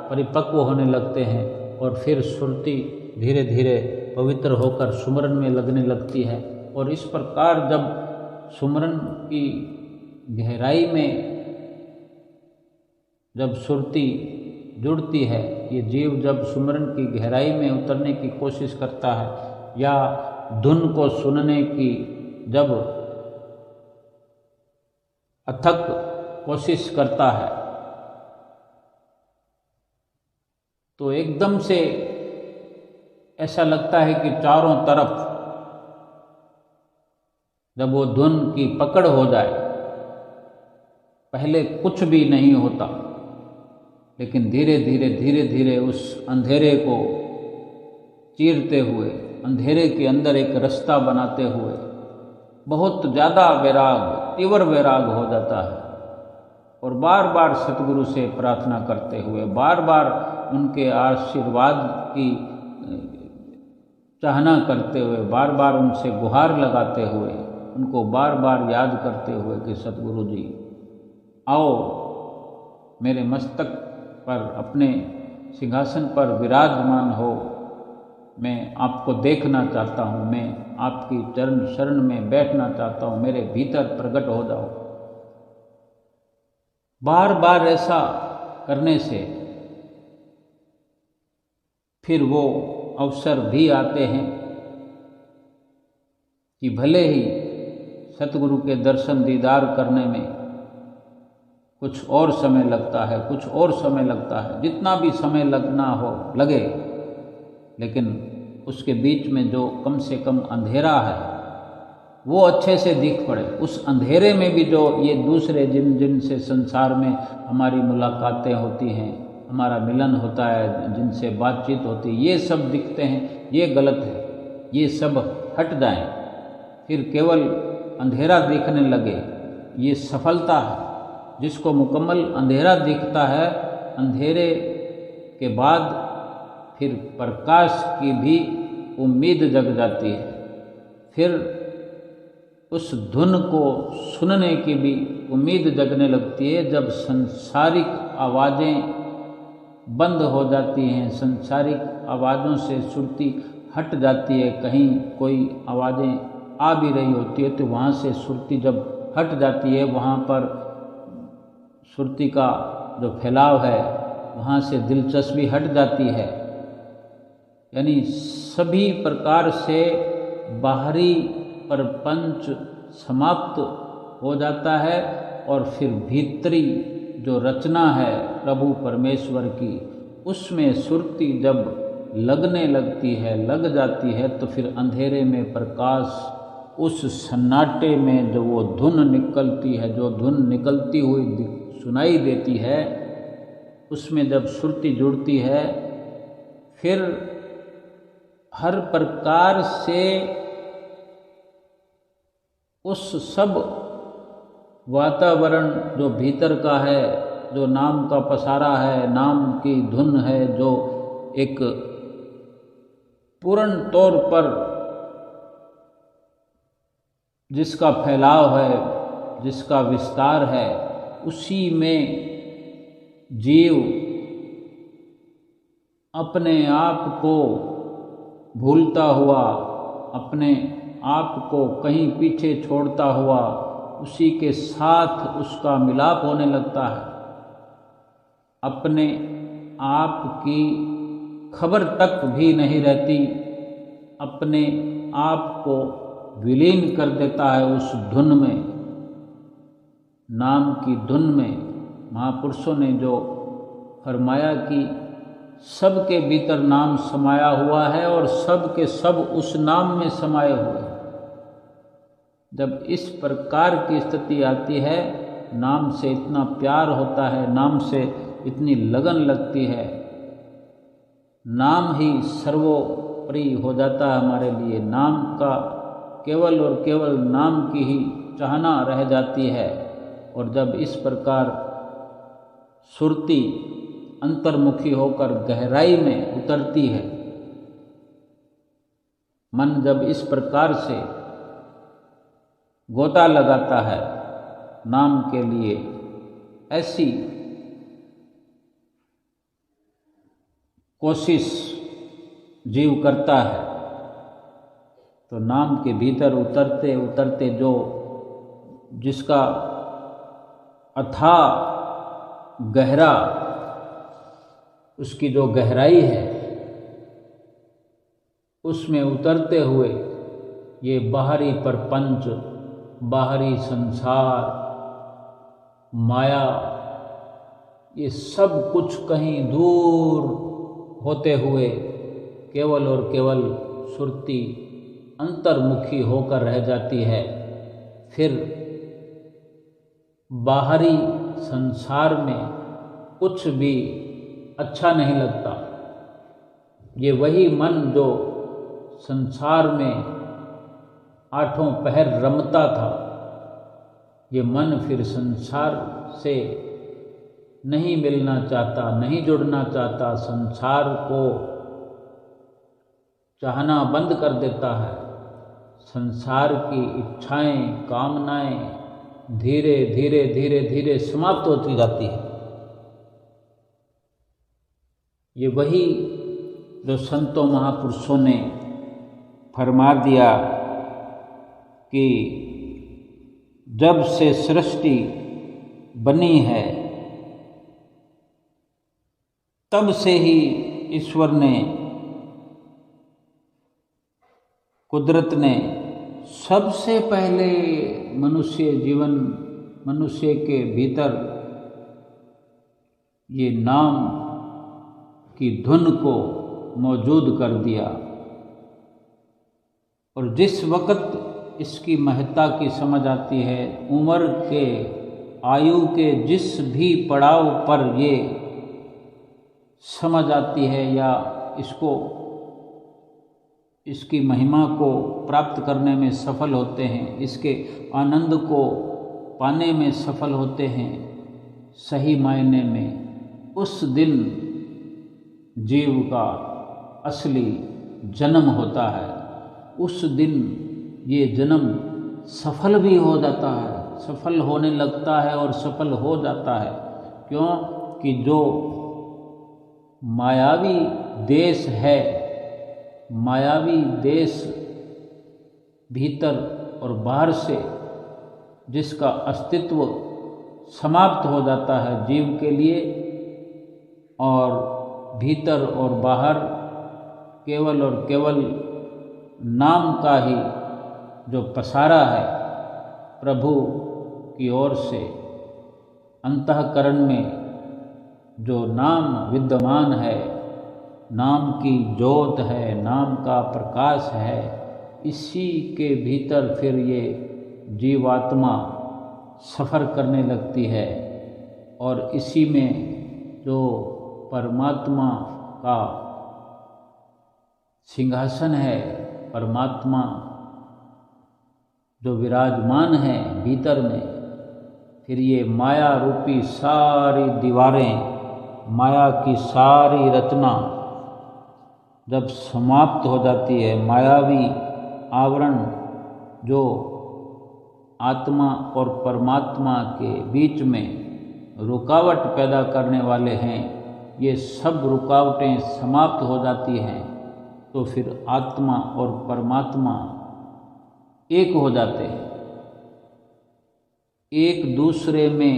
परिपक्व होने लगते हैं और फिर सुरती धीरे धीरे पवित्र होकर सुमरन में लगने लगती है। और इस प्रकार जब सुमरन की गहराई में जब सुरती जुड़ती है, ये जीव जब सुमरन की गहराई में उतरने की कोशिश करता है या धुन को सुनने की जब अथक कोशिश करता है, तो एकदम से ऐसा लगता है कि चारों तरफ जब वो धुन की पकड़ हो जाए, पहले कुछ भी नहीं होता, लेकिन धीरे धीरे उस अंधेरे को चीरते हुए, अंधेरे के अंदर एक रास्ता बनाते हुए बहुत ज़्यादा वैराग, तीव्र वैराग हो जाता है। और बार बार सतगुरु से प्रार्थना करते हुए, बार बार उनके आशीर्वाद की चाहना करते हुए, बार बार उनसे गुहार लगाते हुए, उनको बार बार याद करते हुए कि सतगुरु जी आओ, मेरे मस्तक पर अपने सिंहासन पर विराजमान हो, मैं आपको देखना चाहता हूँ, मैं आपकी चरण शरण में बैठना चाहता हूँ, मेरे भीतर प्रकट हो जाओ। बार बार ऐसा करने से फिर वो अवसर भी आते हैं कि भले ही सतगुरु के दर्शन दीदार करने में कुछ और समय लगता है, कुछ और समय लगता है, जितना भी समय लगना हो लगे, लेकिन उसके बीच में जो कम से कम अंधेरा है वो अच्छे से दिख पड़े। उस अंधेरे में भी जो ये दूसरे जिनसे संसार में हमारी मुलाकातें होती हैं, हमारा मिलन होता है, जिनसे बातचीत होती है, ये सब दिखते हैं, ये गलत है, ये सब हट जाएं, फिर केवल अंधेरा दिखने लगे, ये सफलता है। जिसको मुकम्मल अंधेरा दिखता है, अंधेरे के बाद फिर प्रकाश की भी उम्मीद जग जाती है, फिर उस धुन को सुनने की भी उम्मीद जगने लगती है। जब संसारिक आवाज़ें बंद हो जाती हैं, संसारिक आवाज़ों से सुरती हट जाती है, कहीं कोई आवाज़ें आ भी रही होती है तो वहाँ से सुरती जब हट जाती है, वहाँ पर सुरती का जो फैलाव है वहाँ से दिलचस्पी हट जाती है। यानी सभी प्रकार से बाहरी प्रपंच समाप्त हो जाता है और फिर भीतरी जो रचना है प्रभु परमेश्वर की, उसमें सुरती जब लगने लगती है, लग जाती है, तो फिर अंधेरे में प्रकाश, उस सन्नाटे में जो वो धुन निकलती है, जो धुन निकलती हुई सुनाई देती है, उसमें जब सुरती जुड़ती है, फिर हर प्रकार से उस सब वातावरण जो भीतर का है, जो नाम का पसारा है, नाम की धुन है, जो एक पूर्ण तौर पर जिसका फैलाव है, जिसका विस्तार है, उसी में जीव अपने आप को भूलता हुआ, अपने आप को कहीं पीछे छोड़ता हुआ, उसी के साथ उसका मिलाप होने लगता है। अपने आप की खबर तक भी नहीं रहती, अपने आप को विलीन कर देता है उस धुन में, नाम की धुन में। महापुरुषों ने जो फरमाया कि सबके भीतर नाम समाया हुआ है और सब के सब उस नाम में समाये हुए हैं। जब इस प्रकार की स्थिति आती है, नाम से इतना प्यार होता है, नाम से इतनी लगन लगती है, नाम ही सर्वोपरि हो जाता है हमारे लिए। नाम का केवल और केवल नाम की ही चाहना रह जाती है। और जब इस प्रकार सुरती अंतर्मुखी होकर गहराई में उतरती है, मन जब इस प्रकार से गोता लगाता है नाम के लिए, ऐसी कोशिश जीव करता है, तो नाम के भीतर उतरते उतरते जो जिसका अथाह गहरा, उसकी जो गहराई है, उसमें उतरते हुए ये बाहरी प्रपंच, बाहरी संसार, माया, ये सब कुछ कहीं दूर होते हुए केवल और केवल सुरती अंतर्मुखी होकर रह जाती है। फिर बाहरी संसार में कुछ भी अच्छा नहीं लगता। ये वही मन जो संसार में आठों पहर रमता था, ये मन फिर संसार से नहीं मिलना चाहता, नहीं जुड़ना चाहता, संसार को चाहना बंद कर देता है। संसार की इच्छाएं, कामनाएं धीरे धीरे धीरे धीरे समाप्त होती जाती है। ये वही जो संतों महापुरुषों ने फरमा दिया कि जब से सृष्टि बनी है तब से ही ईश्वर ने, कुदरत ने सबसे पहले मनुष्य के भीतर ये नाम की धुन को मौजूद कर दिया। और जिस वक़्त इसकी महत्ता की समझ आती है, उम्र के, आयु के जिस भी पड़ाव पर ये समझ आती है या इसकी महिमा को प्राप्त करने में सफल होते हैं, इसके आनंद को पाने में सफल होते हैं सही मायने में, उस दिन जीव का असली जन्म होता है। उस दिन ये जन्म सफल भी हो जाता है, सफल होने लगता है और सफल हो जाता है। क्यों कि जो मायावी देश है, मायावी देश भीतर और बाहर से जिसका अस्तित्व समाप्त हो जाता है जीव के लिए, और भीतर और बाहर केवल और केवल नाम का ही जो पसारा है प्रभु की ओर से, अंतःकरण में जो नाम विद्यमान है, नाम की ज्योत है, नाम का प्रकाश है, इसी के भीतर फिर ये जीवात्मा सफ़र करने लगती है। और इसी में जो परमात्मा का सिंहासन है, परमात्मा जो विराजमान है भीतर में, फिर ये माया रूपी सारी दीवारें, माया की सारी रचना जब समाप्त हो जाती है, मायावी आवरण जो आत्मा और परमात्मा के बीच में रुकावट पैदा करने वाले हैं, ये सब रुकावटें समाप्त हो जाती हैं, तो फिर आत्मा और परमात्मा एक हो जाते हैं। एक दूसरे में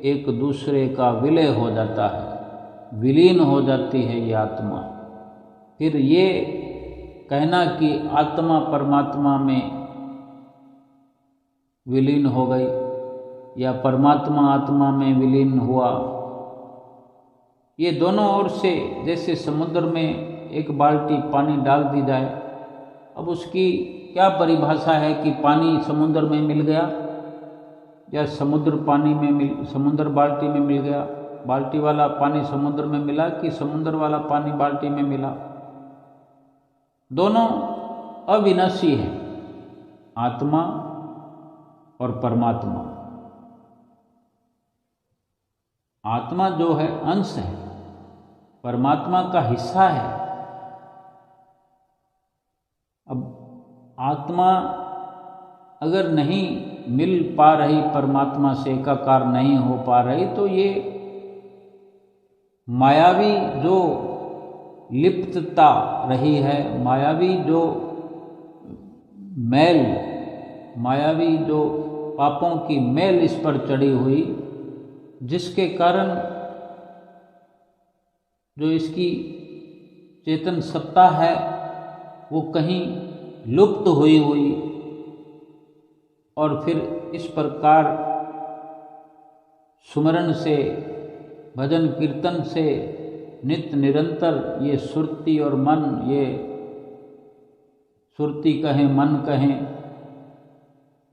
एक दूसरे का विलय हो जाता है, विलीन हो जाती है ये आत्मा। फिर ये कहना कि आत्मा परमात्मा में विलीन हो गई या परमात्मा आत्मा में विलीन हुआ, ये दोनों ओर से जैसे समुद्र में एक बाल्टी पानी डाल दी जाए, अब उसकी क्या परिभाषा है कि पानी समुद्र में मिल गया या समुद्र बाल्टी में मिल गया, बाल्टी वाला पानी समुद्र में मिला कि समुद्र वाला पानी बाल्टी में मिला। दोनों अविनाशी हैं, आत्मा और परमात्मा। आत्मा जो है अंश है, परमात्मा का हिस्सा है। अब आत्मा अगर नहीं मिल पा रही, परमात्मा से एकाकार नहीं हो पा रही, तो ये मायावी जो लिप्तता रही है, मायावी जो मैल, मायावी जो पापों की मैल इस पर चढ़ी हुई, जिसके कारण जो इसकी चेतन सत्ता है वो कहीं लुप्त हुई और फिर इस प्रकार सुमरन से, भजन कीर्तन से नित्य निरंतर ये सुरती और मन, ये सुरती कहें मन कहें,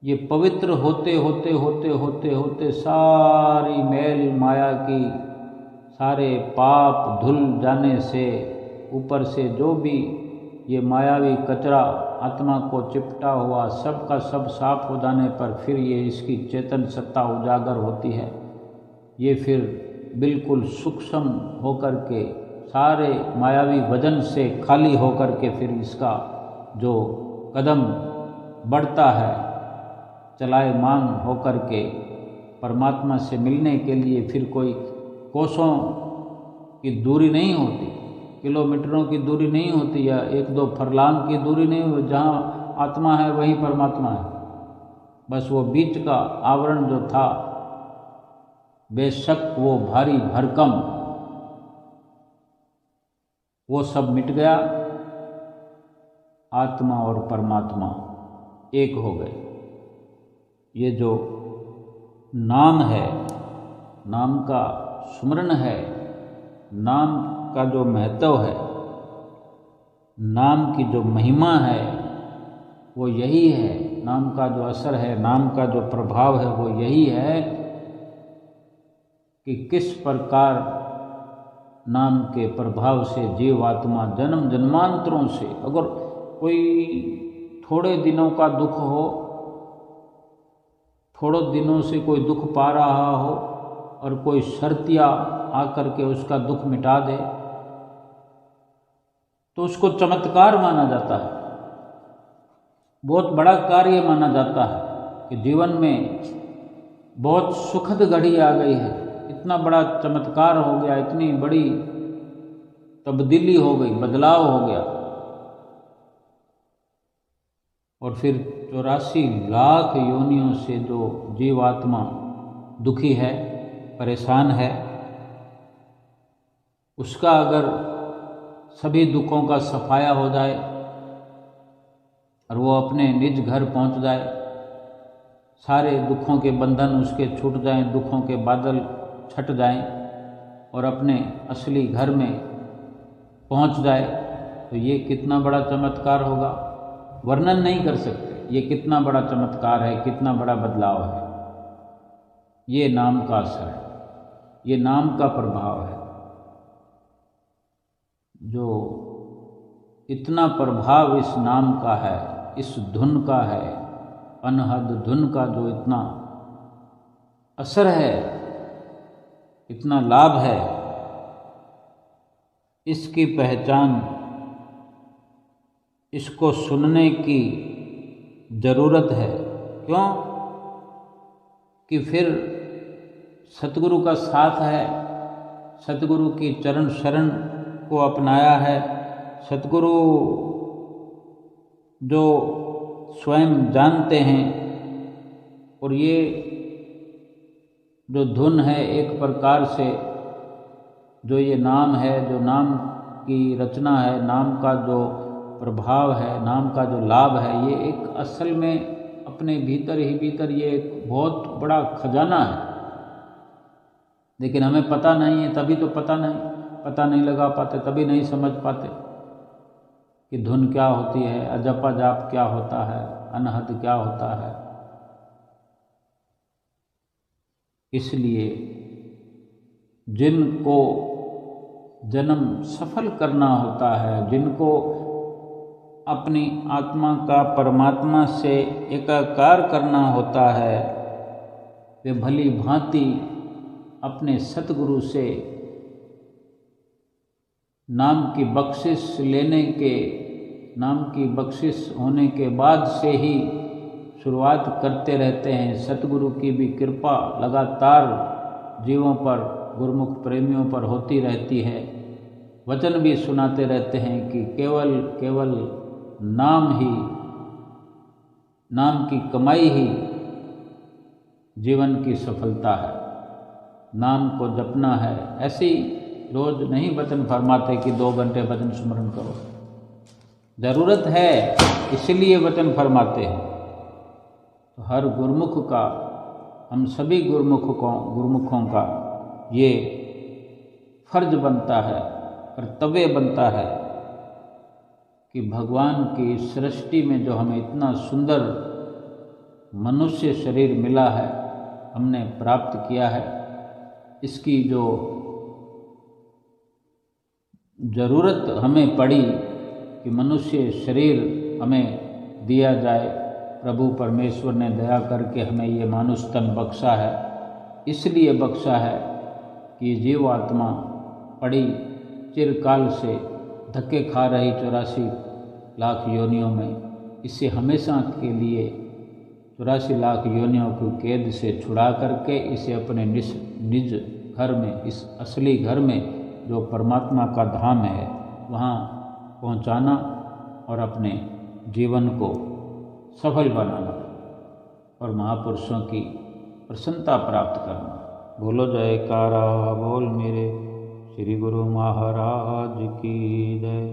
ये पवित्र होते होते होते होते होते सारी मैल माया की, सारे पाप धुल जाने से, ऊपर से जो भी ये मायावी कचरा आत्मा को चिपटा हुआ सब का सब साफ हो जाने पर फिर ये इसकी चेतन सत्ता उजागर होती है। ये फिर बिल्कुल सूक्ष्म होकर के, सारे मायावी वजन से खाली होकर के फिर इसका जो कदम बढ़ता है चलायमान होकर के परमात्मा से मिलने के लिए, फिर कोई कोसों की दूरी नहीं होती, किलोमीटरों की दूरी नहीं होती, या 1-2 फरलांग की दूरी नहीं होती। जहाँ आत्मा है वहीं परमात्मा है। बस वो बीच का आवरण जो था, बेशक वो भारी भरकम, वो सब मिट गया। आत्मा और परमात्मा एक हो गए। ये जो नाम है, नाम का सुमरन है, नाम का जो महत्व है, नाम की जो महिमा है, वो यही है। नाम का जो असर है, नाम का जो प्रभाव है, वो यही है कि किस प्रकार नाम के प्रभाव से जीवात्मा जन्म जन्मांतरों से, अगर कोई थोड़े दिनों का दुख हो, थोड़े दिनों से कोई दुख पा रहा हो और कोई शर्तिया आकर के उसका दुख मिटा दे, तो उसको चमत्कार माना जाता है, बहुत बड़ा कार्य माना जाता है कि जीवन में बहुत सुखद घड़ी आ गई है, इतना बड़ा चमत्कार हो गया, इतनी बड़ी तब्दीली हो गई, बदलाव हो गया। और फिर 84 लाख योनियों से जो जीवात्मा दुखी है, परेशान है, उसका अगर सभी दुखों का सफाया हो जाए और वो अपने निज घर पहुंच जाए, सारे दुखों के बंधन उसके छूट जाएं, दुखों के बादल छट जाएं और अपने असली घर में पहुंच जाए, तो ये कितना बड़ा चमत्कार होगा, वर्णन नहीं कर सकते। ये कितना बड़ा चमत्कार है, कितना बड़ा बदलाव है। ये नाम का असर है, ये नाम का प्रभाव है। जो इतना प्रभाव इस नाम का है, इस धुन का है, अनहद धुन का जो इतना असर है, इतना लाभ है, इसकी पहचान, इसको सुनने की ज़रूरत है। क्यों? कि फिर सतगुरु का साथ है, सतगुरु की चरण शरण को अपनाया है। सतगुरु जो स्वयं जानते हैं, और ये जो धुन है एक प्रकार से, जो ये नाम है, जो नाम की रचना है, नाम का जो प्रभाव है, नाम का जो लाभ है, ये एक असल में अपने भीतर ही भीतर ये एक बहुत बड़ा खजाना है। लेकिन हमें पता नहीं है, तभी तो पता नहीं लगा पाते, तभी नहीं समझ पाते कि धुन क्या होती है, अजपा जाप क्या होता है, अनहद क्या होता है। इसलिए जिनको जन्म सफल करना होता है, जिनको अपनी आत्मा का परमात्मा से एकाकार करना होता है, वे भली भांति अपने सतगुरु से नाम की बख्शिश लेने के नाम की बख्शिश होने के बाद से ही शुरुआत करते रहते हैं। सतगुरु की भी कृपा लगातार जीवों पर, गुरुमुख प्रेमियों पर होती रहती है। वचन भी सुनाते रहते हैं कि केवल केवल नाम ही, नाम की कमाई ही जीवन की सफलता है, नाम को जपना है। ऐसे ही रोज नहीं वचन फरमाते कि 2 घंटे वचन स्मरण करो, ज़रूरत है इसलिए वचन फरमाते हैं। तो हर गुरुमुख का, हम सभी गुरुमुखों का ये फर्ज बनता है, कर्तव्य बनता है कि भगवान की सृष्टि में जो हमें इतना सुंदर मनुष्य शरीर मिला है, हमने प्राप्त किया है, इसकी जो ज़रूरत हमें पड़ी कि मनुष्य शरीर हमें दिया जाए, प्रभु परमेश्वर ने दया करके हमें ये मानुष तन बख्शा है। इसलिए बख्शा है कि जीवात्मा पड़ी चिरकाल से धक्के खा रही 84 लाख योनियों में, इसे हमेशा के लिए 84 लाख योनियों की कैद से छुड़ा करके इसे अपने निज घर में, इस असली घर में जो परमात्मा का धाम है, वहाँ पहुँचाना और अपने जीवन को सफल बनाना और महापुरुषों की प्रसन्नता प्राप्त करना। बोलो जयकारा बोल मेरे श्री गुरु महाराज की जय।